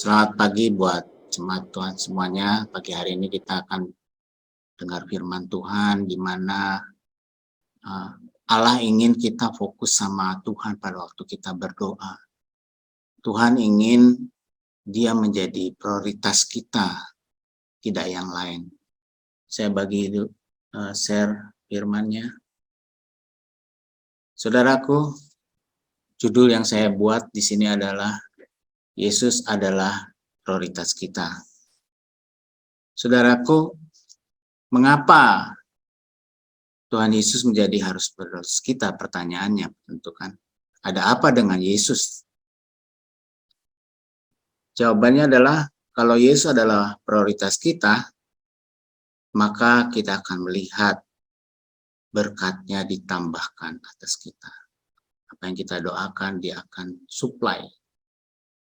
Selamat pagi buat jemaat Tuhan semuanya. Pagi hari ini kita akan dengar firman Tuhan di mana uh, Allah ingin kita fokus sama Tuhan pada waktu kita berdoa. Tuhan ingin Dia menjadi prioritas kita, tidak yang lain. Saya bagi share firman-Nya. Saudaraku, judul yang saya buat di sini adalah Yesus adalah prioritas kita. Saudaraku, mengapa Tuhan Yesus menjadi harus prioritas kita? Pertanyaannya tentu kan, ada apa dengan Yesus? Jawabannya adalah, kalau Yesus adalah prioritas kita, maka kita akan melihat berkat-Nya ditambahkan atas kita. Apa yang kita doakan, Dia akan supply,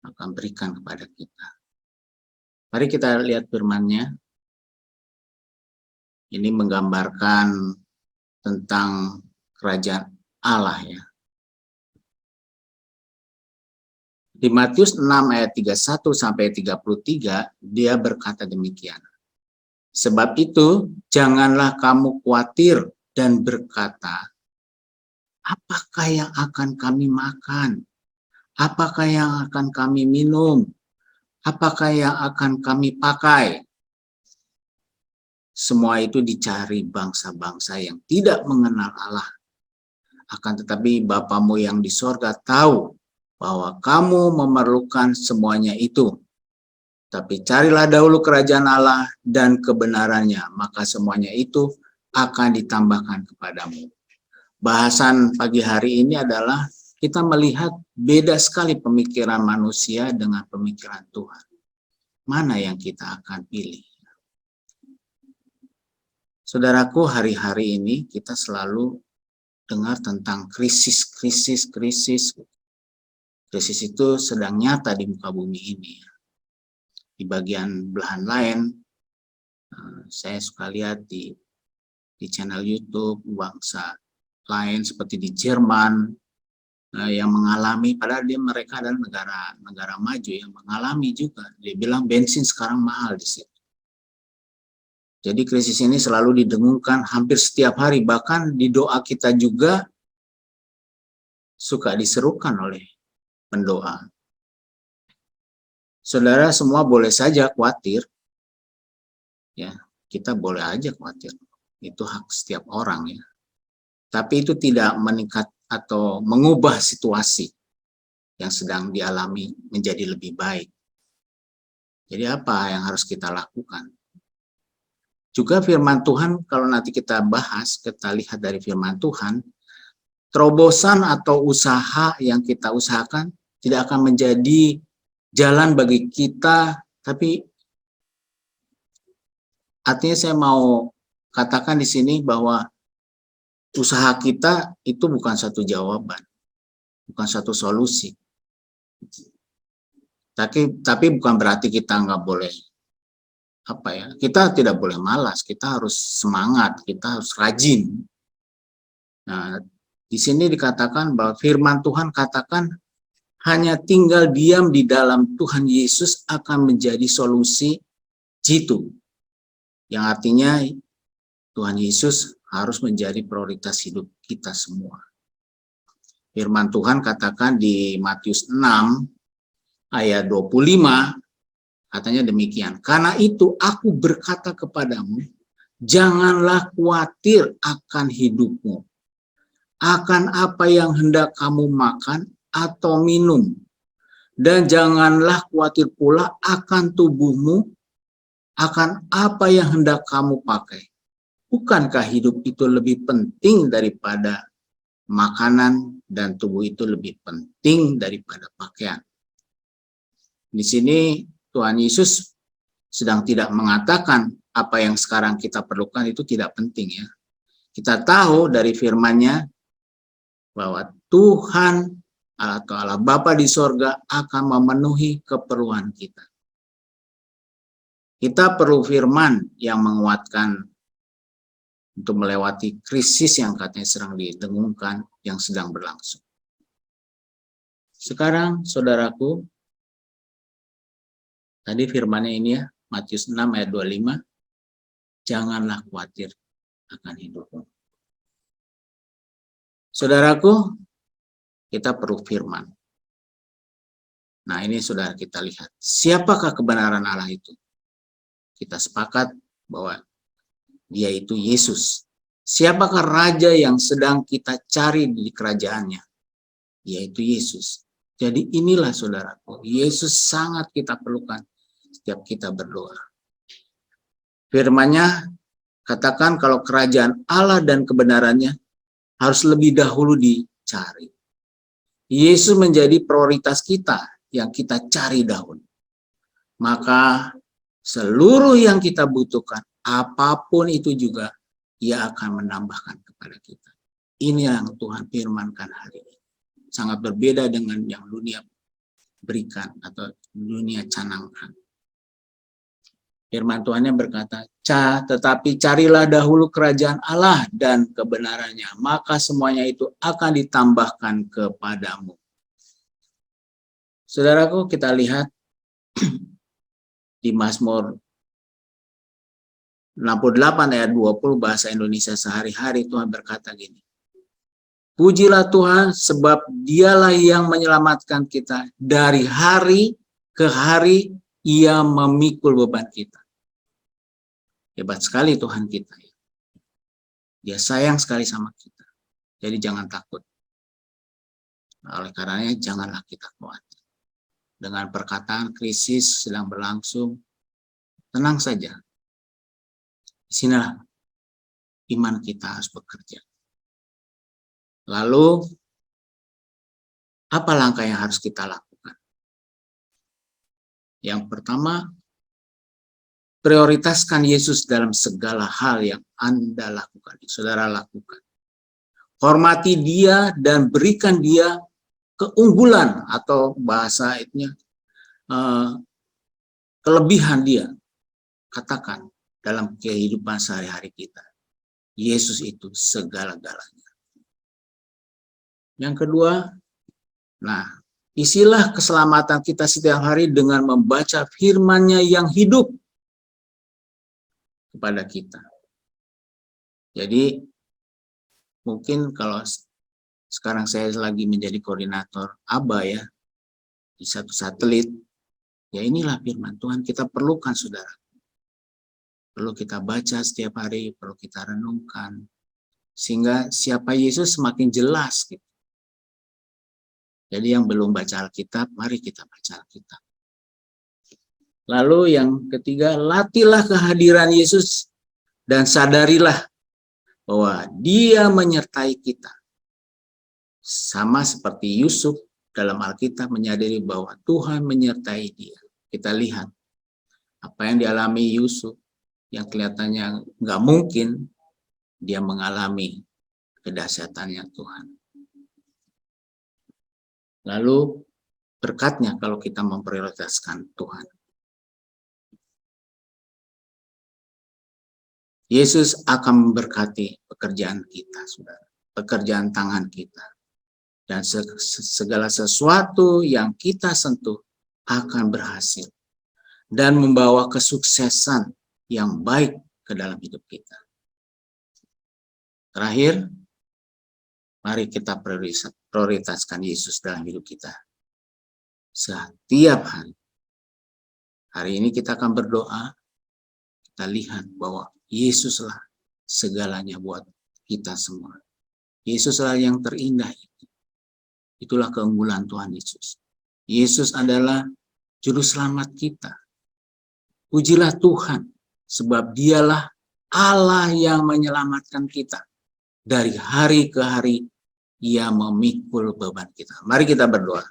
akan berikan kepada kita. Mari kita lihat firman-Nya. Ini menggambarkan tentang kerajaan Allah ya. Di Matius 6 ayat 31 sampai 33, dia berkata demikian. Sebab itu, janganlah kamu khawatir dan berkata, apakah yang akan kami makan? Apakah yang akan kami minum? Apakah yang akan kami pakai? Semua itu dicari bangsa-bangsa yang tidak mengenal Allah. Akan tetapi Bapamu yang di sorga tahu bahwa kamu memerlukan semuanya itu. Tapi carilah dahulu kerajaan Allah dan kebenarannya, maka semuanya itu akan ditambahkan kepadamu. Bahasan pagi hari ini adalah kita melihat beda sekali pemikiran manusia dengan pemikiran Tuhan. Mana yang kita akan pilih? Saudaraku, hari-hari ini kita selalu dengar tentang krisis. Krisis itu sedang nyata di muka bumi ini. Di bagian belahan lain, saya suka lihat di channel YouTube bangsa lain seperti di Jerman yang mengalami, padahal mereka adalah negara maju yang mengalami juga. Dia bilang bensin sekarang mahal di situ. Jadi krisis ini selalu didengungkan hampir setiap hari, bahkan di doa kita juga suka diserukan oleh pendoa. Saudara semua boleh saja khawatir, ya kita boleh aja khawatir, itu hak setiap orang ya. Tapi itu tidak meningkat atau mengubah situasi yang sedang dialami menjadi lebih baik. Jadi apa yang harus kita lakukan? Juga firman Tuhan, kalau nanti kita bahas, kita lihat dari firman Tuhan, terobosan atau usaha yang kita usahakan tidak akan menjadi jalan bagi kita, tapi artinya saya mau katakan di sini bahwa usaha kita itu bukan satu jawaban, bukan satu solusi. Tapi bukan berarti kita nggak boleh kita tidak boleh malas, kita harus semangat, kita harus rajin. Nah, di sini dikatakan bahwa firman Tuhan katakan hanya tinggal diam di dalam Tuhan Yesus akan menjadi solusi jitu. Yang artinya Tuhan Yesus harus menjadi prioritas hidup kita semua. Firman Tuhan katakan di Matius 6 ayat 25, katanya demikian. Karena itu aku berkata kepadamu, janganlah khawatir akan hidupmu, akan apa yang hendak kamu makan atau minum. Dan janganlah khawatir pula akan tubuhmu, akan apa yang hendak kamu pakai. Bukankah hidup itu lebih penting daripada makanan dan tubuh itu lebih penting daripada pakaian? Di sini Tuhan Yesus sedang tidak mengatakan apa yang sekarang kita perlukan itu tidak penting ya. Kita tahu dari firman-Nya bahwa Tuhan atau Allah Bapa di sorga akan memenuhi keperluan kita. Kita perlu firman yang menguatkan untuk melewati krisis yang katanya sedang didengungkan, yang sedang berlangsung. Sekarang, saudaraku, Tadi firmannya ini ya, Matius 6 ayat 25, janganlah khawatir akan hidupmu. Saudaraku, kita perlu firman. Nah, ini saudara kita lihat. Siapakah kebenaran Allah itu? Kita sepakat bahwa dia itu Yesus. Siapakah raja yang sedang kita cari di kerajaannya? Yaitu Yesus. Jadi inilah saudaraku, Yesus sangat kita perlukan setiap kita berdoa. Firman-Nya katakan kalau kerajaan Allah dan kebenarannya harus lebih dahulu dicari. Yesus menjadi prioritas kita yang kita cari dahulu. Maka seluruh yang kita butuhkan, apapun itu juga, Ia akan menambahkan kepada kita. Ini yang Tuhan firmankan hari ini. Sangat berbeda dengan yang dunia berikan atau dunia canangkan. Firman Tuhan yang berkata, tetapi carilah dahulu kerajaan Allah dan kebenarannya, maka semuanya itu akan ditambahkan kepadamu. Saudaraku, kita lihat di Mazmur 68 ayat 20 bahasa Indonesia sehari-hari, Tuhan berkata gini, pujilah Tuhan sebab Dialah yang menyelamatkan kita dari hari ke hari, Ia memikul beban kita. Hebat sekali Tuhan kita. Dia sayang sekali sama kita. Jadi jangan takut. Oleh karenanya janganlah kita khawatir. Dengan perkataan krisis sedang berlangsung, tenang saja. Di sinilah iman kita harus bekerja. Lalu, apa langkah yang harus kita lakukan? Yang pertama, prioritaskan Yesus dalam segala hal yang Anda lakukan, saudara lakukan. Hormati Dia dan berikan Dia keunggulan atau bahasa itunya kelebihan Dia. Katakan dalam kehidupan sehari-hari kita. Yesus itu segala-galanya. Yang kedua, isilah keselamatan kita setiap hari dengan membaca firman-Nya yang hidup kepada kita. Jadi, mungkin kalau sekarang saya lagi menjadi koordinator ABA ya, di satu satelit, ya inilah firman Tuhan kita perlukan saudara. Perlu kita baca setiap hari, perlu kita renungkan. Sehingga siapa Yesus semakin jelas. Gitu. Jadi yang belum baca Alkitab, mari kita baca Alkitab. Lalu yang ketiga, latihlah kehadiran Yesus dan sadarilah bahwa Dia menyertai kita. Sama seperti Yusuf dalam Alkitab menyadari bahwa Tuhan menyertai dia. Kita lihat apa yang dialami Yusuf. Yang kelihatannya nggak mungkin, dia mengalami kedahsyatannya Tuhan. Lalu berkatnya kalau kita memprioritaskan Tuhan. Yesus akan memberkati pekerjaan kita, saudara, pekerjaan tangan kita. Dan segala sesuatu yang kita sentuh akan berhasil. Dan membawa kesuksesan yang baik ke dalam hidup kita. Terakhir, mari kita prioritaskan Yesus dalam hidup kita. Setiap hari. Hari ini kita akan berdoa, kita lihat bahwa Yesuslah segalanya buat kita semua. Yesuslah yang terindah itu. Itulah keunggulan Tuhan Yesus. Yesus adalah juru selamat kita. Pujilah Tuhan. Sebab Dialah Allah yang menyelamatkan kita. Dari hari ke hari, Ia memikul beban kita. Mari kita berdoa.